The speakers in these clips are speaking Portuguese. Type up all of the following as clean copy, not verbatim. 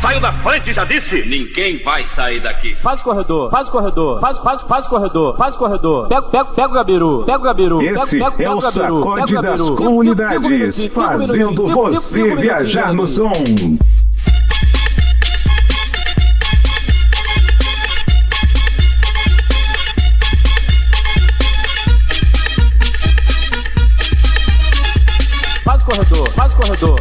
Saiu da frente, já disse. Ninguém vai sair daqui. Faz o corredor, faz o corredor, faz o corredor, faz o corredor. Pega o Gabiru, pega o Gabiru. Esse é o Sacode das Comunidades, fazendo você viajar no som. Faz o corredor, faz o corredor,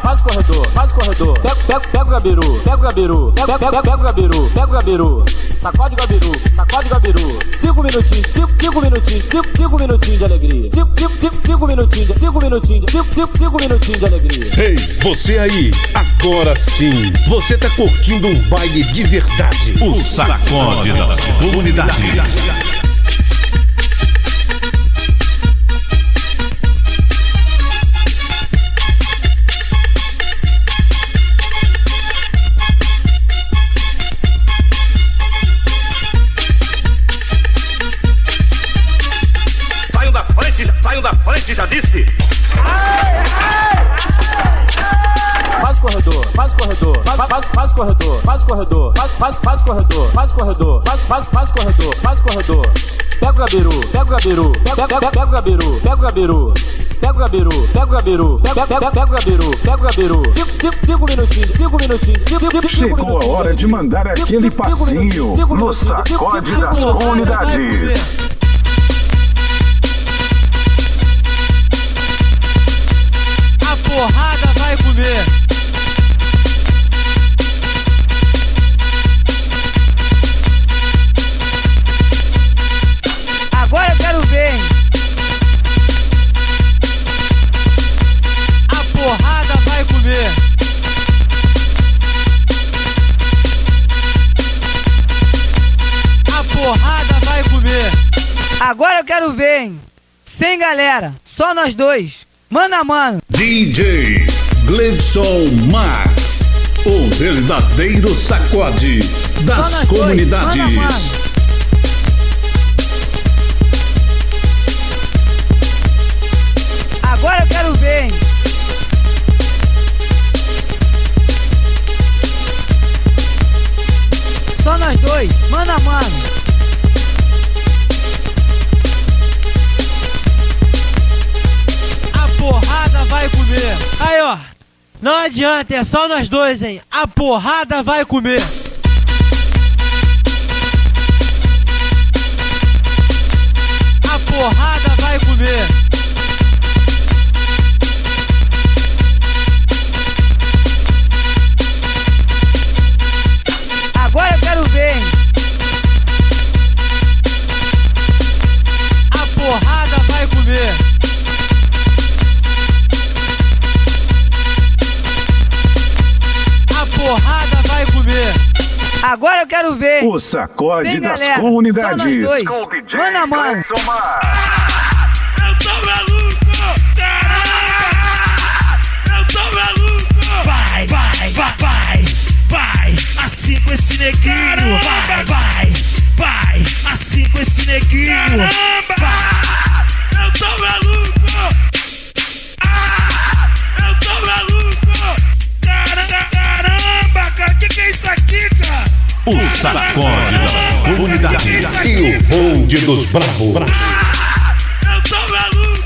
faz o corredor, faz o corredor. Pega o Gabiru, pega o Gabiru, pega o Gabiru, pega o Gabiru. Sacode o Gabiru, sacode o Gabiru. 5 minutinhos, 5 minutinhos de alegria. 5 minutinhos de alegria. Ei, você aí, agora sim, você tá curtindo um baile de verdade. O Sacode das Comunidades. Já disse. Faz o corredor, faz o corredor, faz o corredor, faz o corredor, faz o corredor, faz o corredor, faz o corredor, faz o corredor. Pega o Gabiru, pega o Gabiru, pega o Gabiru, pega o Gabiru. Pega o Gabiru, pega o Gabiru, pega o Gabiru, pega o Gabiru. 5 minutinhos. Chegou a hora de mandar aquele passinho no Sacode das Comunidades. Porrada vai comer. Agora eu quero ver, hein? A porrada vai comer. A porrada vai comer. Agora eu quero ver, hein? Sem galera, só nós dois. Mano a mano. DJ Gleidson Max, o verdadeiro sacode das comunidades. Mano a mano. Agora eu quero ver, hein? Só nós dois, mano a mano. Porrada vai comer. Aí, ó. Não adianta, é só nós dois, hein. A porrada vai comer. A porrada vai comer. Agora eu quero ver, hein. A porrada vai comer. Porrada vai comer. Agora eu quero ver. O Sacode sem das galera, Comunidades. só nós dois. Com DJ mano a mano. Eu tô maluco. Eu tô maluco. Vai. Assim com esse neguinho. Vai. Assim com esse neguinho. Eu tô maluco. Eu tô maluco. Caramba, cara, que é isso aqui, cara? O Sacode das Comunidades e o bonde dos bravos. Eu tô maluco.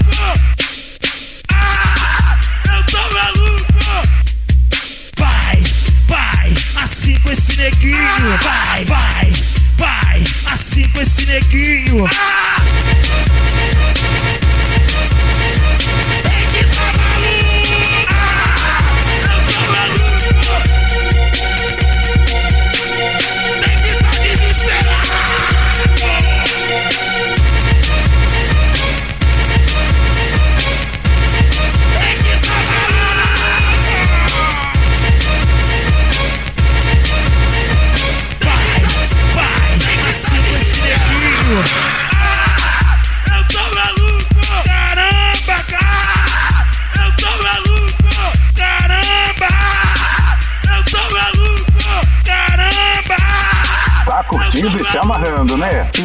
Eu tô maluco. Vai, assim com esse neguinho. Vai, assim com esse neguinho. Tem que tá maluco. Eu tô maluco. Tem que tá desesperado.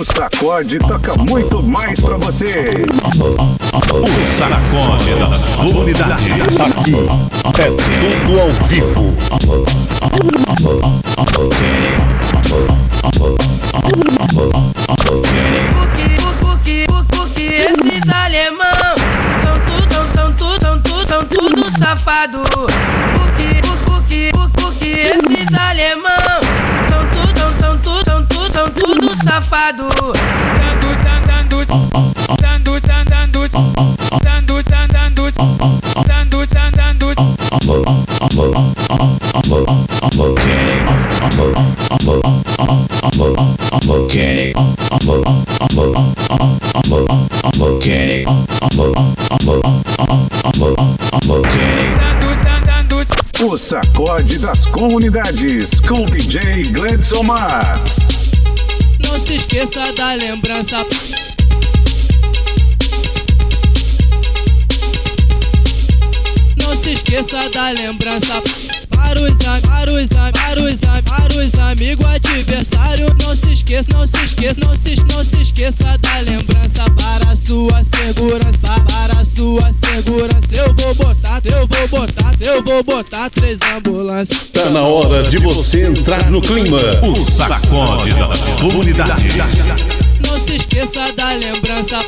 O Sacode toca muito mais pra você. O Sacode da sua unidade. Aqui é tudo ao vivo. Porque esses alemão são tudo safado. Porque esses alemão são tudo safado. O Sacode das Comunidades com DJ Gledson Max. Não se esqueça da lembrança. Não se esqueça da lembrança. Para os amigos adversários. Não se esqueça da lembrança. Para a sua segurança, eu vou botar 3 ambulâncias. Tá na hora de você entrar no clima. O Sacode da sua unidade. Não se esqueça da lembrança.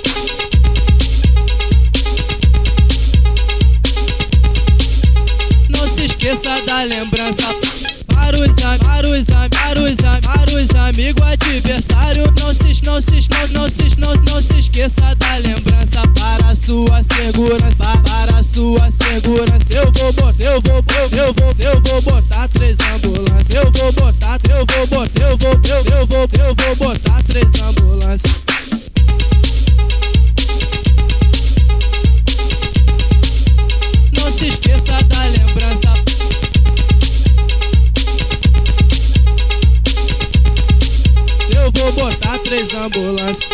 Não se esqueça da lembrança. Para os amigos adversários. Não se esqueça da lembrança. Para a sua segurança, eu vou botar 3 ambulâncias. Eu vou botar 3 ambulâncias. Não se esqueça da lembrança. Eu vou botar 3 ambulâncias.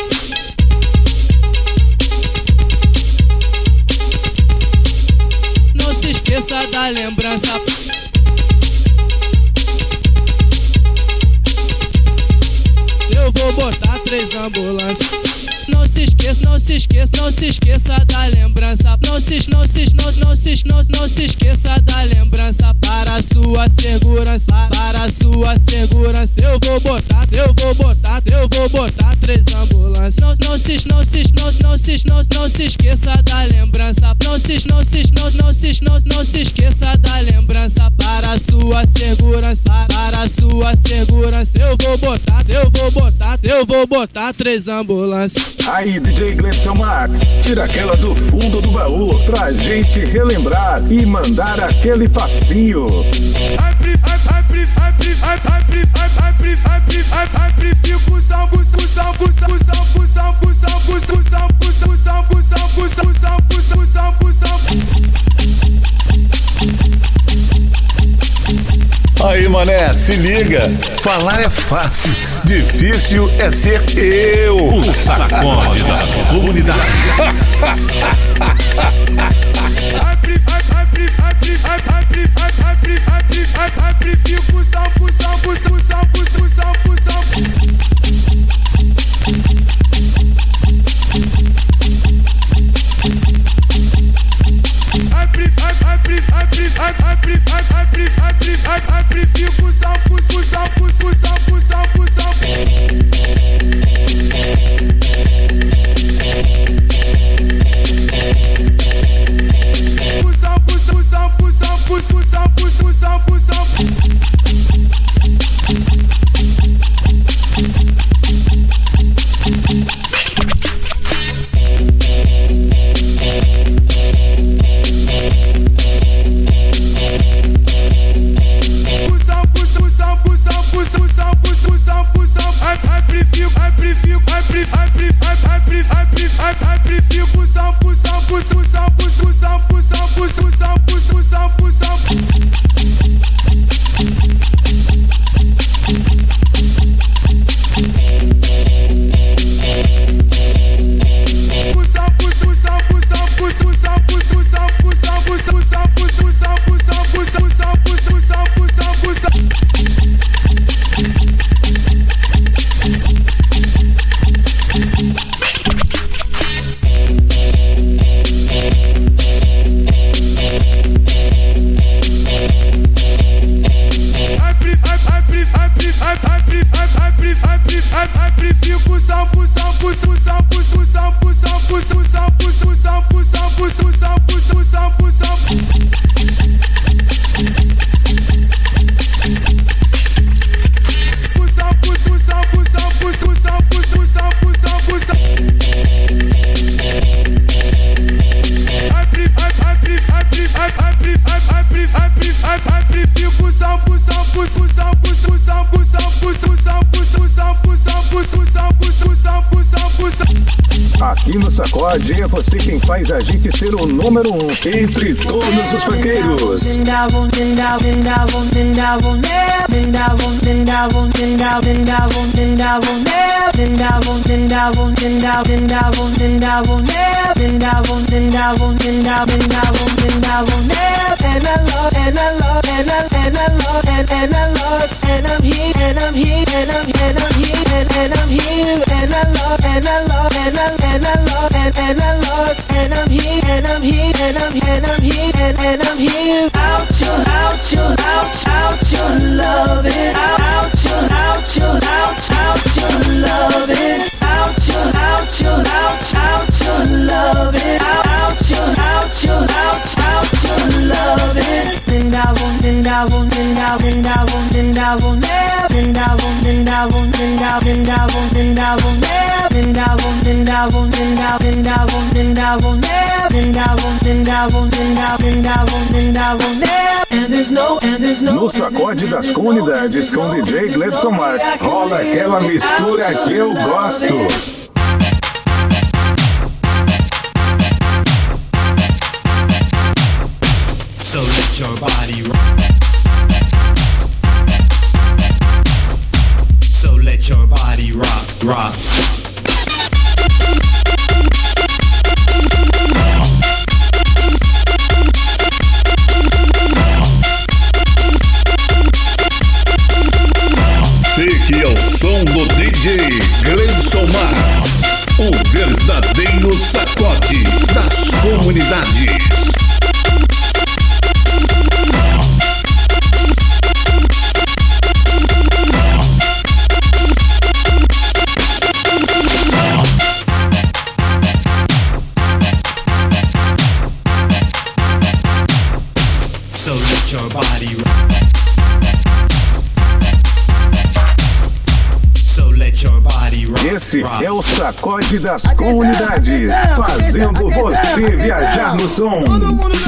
Não se esqueça da lembrança. Eu vou botar 3 ambulâncias. Não se esqueça da lembrança. Não se esqueça da lembrança. Para a sua segurança, eu vou botar 3 ambulâncias. Não se esqueça da lembrança. Não se esqueça da lembrança. Para a sua segurança, eu vou botar 3 ambulâncias. Aí, DJ Gledson Max, tira aquela do fundo do baú pra gente relembrar e mandar aquele passinho. Aí, mané, se liga. Falar é fácil, difícil é ser eu. O Sacode da sua unidade. Aqui no Sacode é você quem faz a gente ser o número 1 entre todos os funkeiros. No Sacode das Comunidades com DJ Gledson Marques rola aquela mistura que eu gosto. So let your body rock. So let your body rock, rock. Fique ao som do DJ Gledson Marques, o verdadeiro sacode das comunidades. So let your body rock. Esse é o Sacode das Comunidades, fazendo você viajar no som. Todo mundo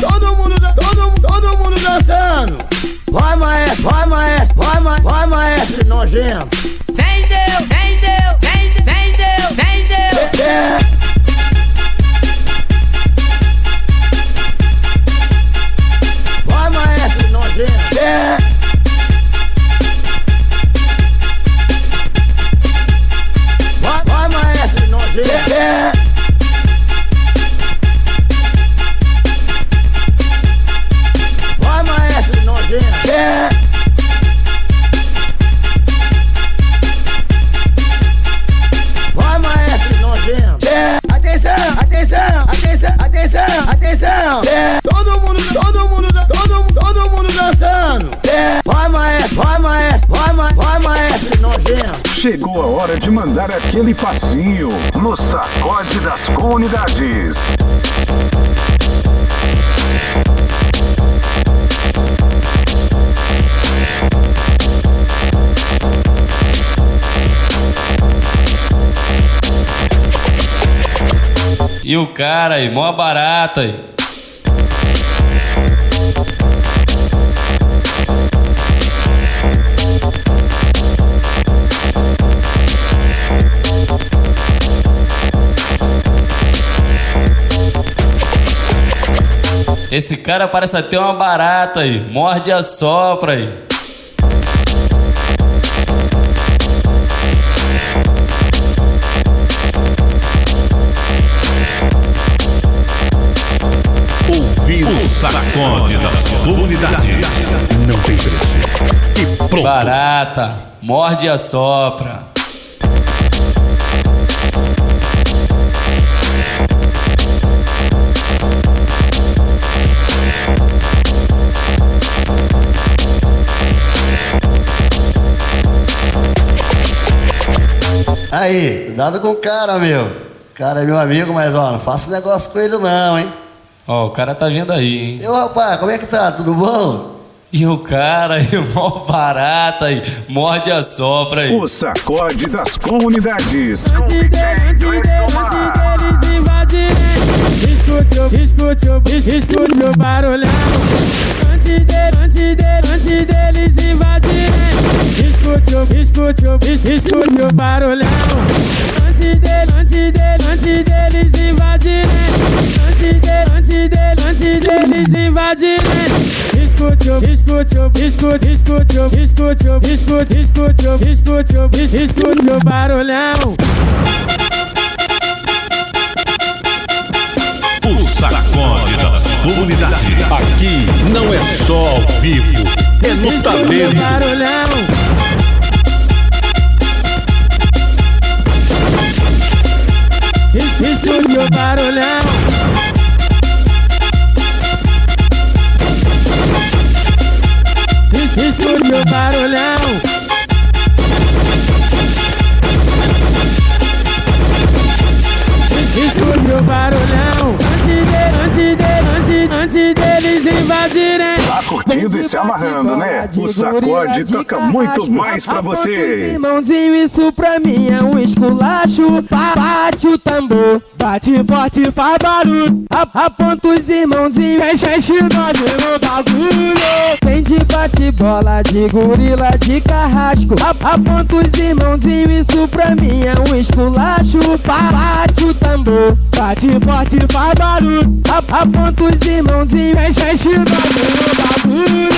dançando. Vai maestro, vai maestro, vai maestro nojento. Vem Deus, vem Deus, vem Deus, vem Deus. Vai maestro nojento. Vai maestro nojento. Vai maestro nojento. Vai maestro nojento. Atenção, atenção, atenção, atenção, atenção. Todo mundo dançando. Vai maestro, vai maestro, vai maestro nojento. Chegou a hora de mandar aquele passinho no Sacode das Comunidades. E o cara aí, mó barata aí. Esse cara parece até uma barata aí, morde e assopra aí. Ouvindo o Sacode das Comunidades. Não tem preço. E pronto. Barata, morde e assopra. Aí, cuidado com o cara, meu. O cara é meu amigo, mas ó, não faço negócio com ele não, hein? Ó, o cara tá vindo aí, hein? E o rapaz, como é que tá? Tudo bom? E o cara aí, mó barata aí, morde e assopra aí. O Sacode das Comunidades. Antes deles invadirem, escute o barulhão. Antes deles invadirem, escute o barulhão. Antes deles invadirem, antes deles invadirem. Escute o barulhão. O sacode das comunidades. Aqui não é só ao vivo, é no talento. Escute o barulhão. Escute o barulhão. Escute o barulhão. Antes deles invadirem. Tá curtindo e se amarrando, né? O Sacode toca muito mais pra você. Irmãozinho, isso pra mim é um esculacho. Bate o tambor, bate forte, faz barulho. Aponta os irmãozinhos, enche nós no bagulho. Vem de bate-bola, de gorila, de carrasco. Aponta os irmãozinhos, isso pra mim é um esculacho. Bate o tambor, bate forte, faz barulho. Aponta os irmãozinhos, enche nós no bagulho.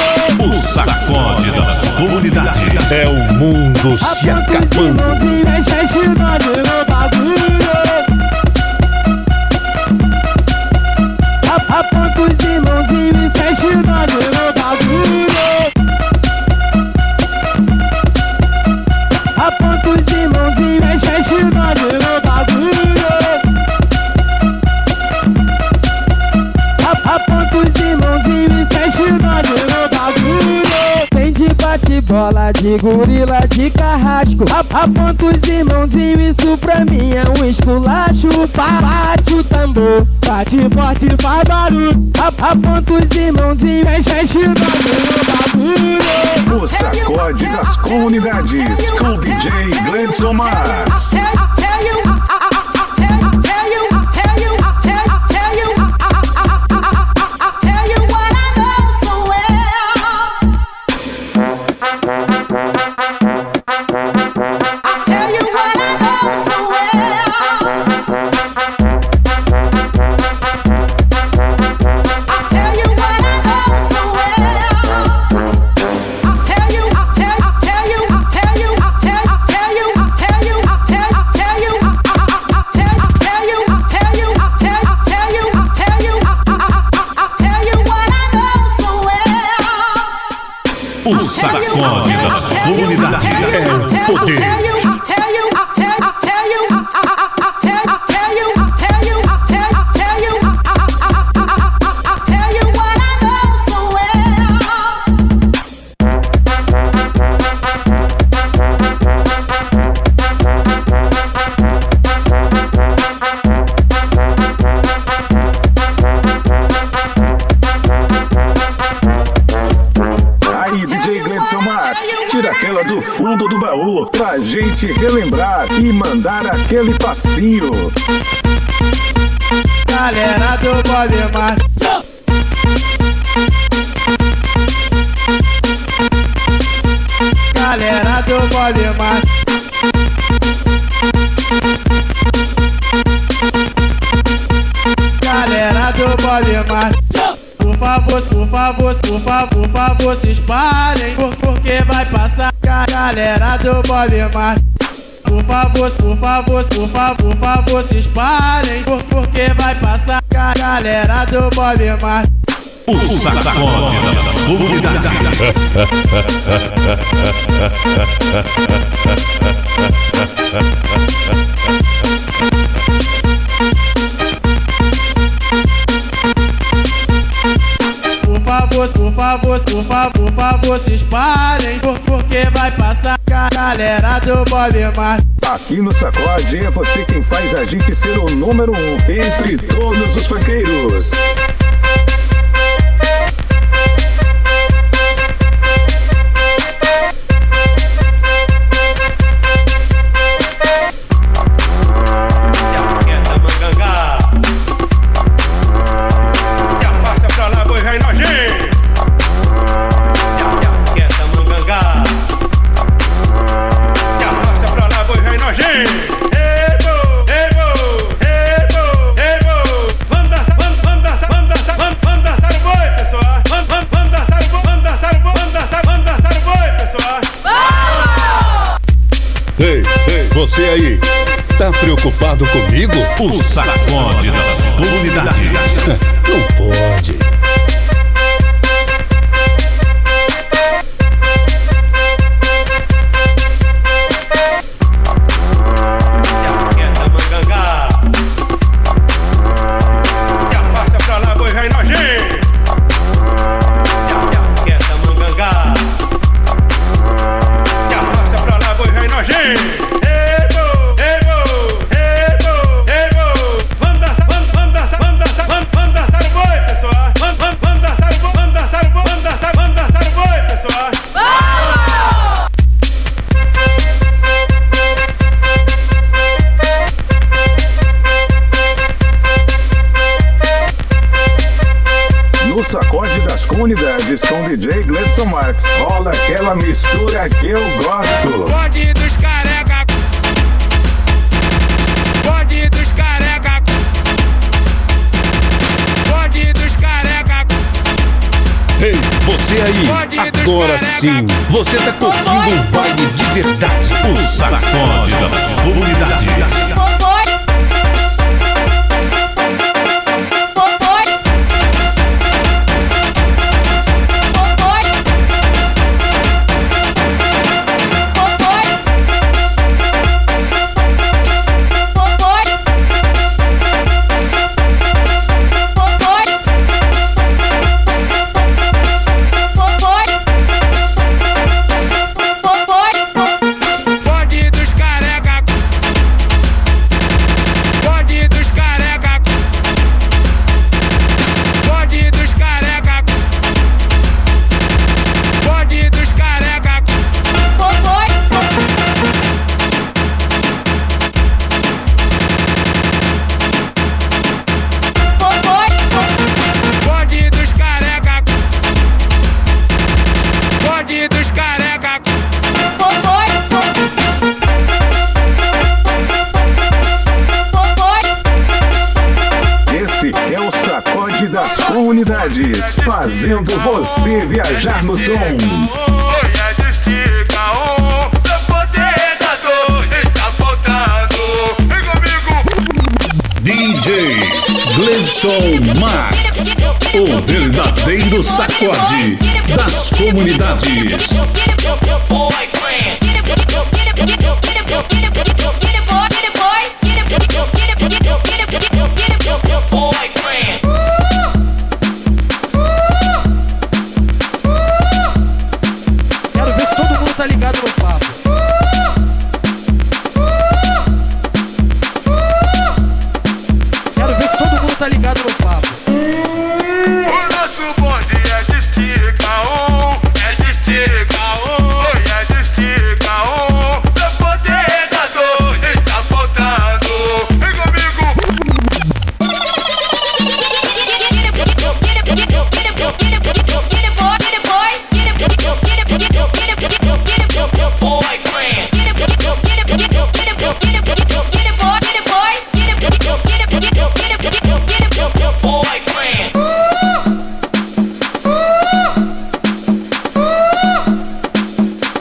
O sacode das comunidades. É o mundo se acabando. Enche nós no bagulho. Aponta os irmãozinhos, enche nós no bagulho. Aponta os irmãozinhos, enche nós no bagulho. Aponta os irmãozinhos, enche nós no bagulho. Vem de bate-bola, de gorila, de carrasco. Aponta os irmãozinhos, isso pra mim é um esculacho. Bate o tambor, bate forte, faz barulho. Aponta os irmãozinhos, enche nós no bagulho. O Sacode das comunidades com DJ Gleidson Marques. O sacode das comunidades. É o poder. Tira aquela do fundo do baú pra gente relembrar e mandar aquele passinho. Galera do Bob Marley. Galera do Bob Marley. Galera do Bob Marley. Por favor, se espalhem, porque vai passar. Galera do Bob Marley. Por favor, se espalhem, porque vai passar. Galera do Bob Marley. O sacode das comunidades. Por favor, se espalhem, porque vai passar. Galera do Bob Marley. Aqui no Sacode é você quem faz a gente ser o número 1 entre todos os funkeiros. você aí, tá preocupado comigo? O sacode das comunidades. Não pode. Sacode das comunidades com DJ Gledson Marques. Rola aquela mistura que eu gosto. Bonde dos careca. Bonde dos careca. Bonde dos careca. Ei, você aí, agora sim, você tá curtindo um baile de verdade. O sacode das comunidades. Comunidades, fazendo você viajar no som. DJ Gledson Marques, o verdadeiro sacode das comunidades. Tá ligado no papo. Quero ver se todo mundo tá ligado no papo. O nosso bonde é de estica, é de estica, é de estica, pra poder dar dor, está faltando. Vem comigo.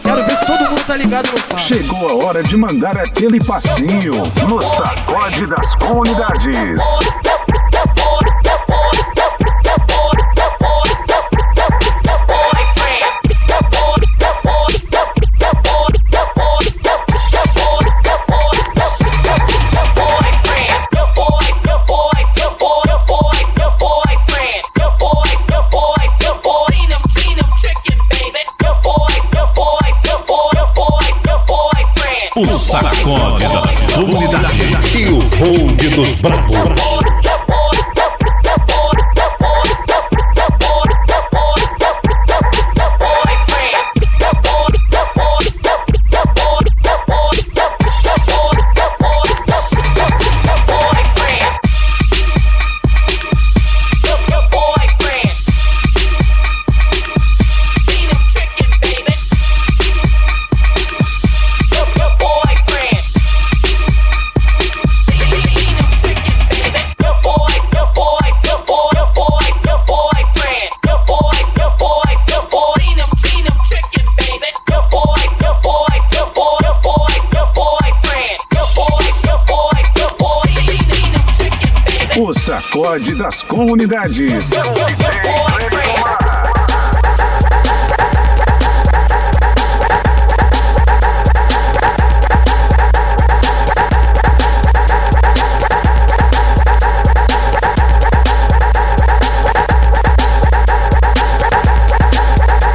Quero ver se todo mundo tá ligado no papo. Chegou a hora de mandar aquele passinho no sacode das comunidades. O sacode das comunidades e o bonde dos bravos. sacode das comunidades.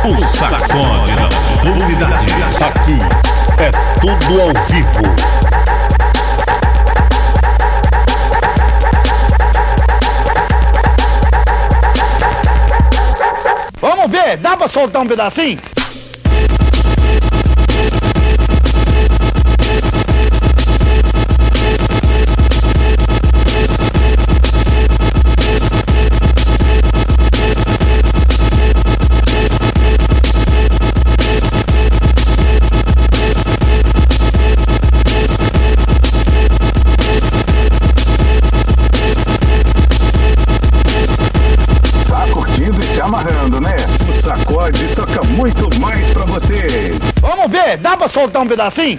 O sacode das comunidades. Aqui é tudo ao vivo. Vamos ver, dá pra soltar um pedacinho? Amarrando, né? O sacode toca muito mais pra você. Vamos ver, dá pra soltar um pedacinho?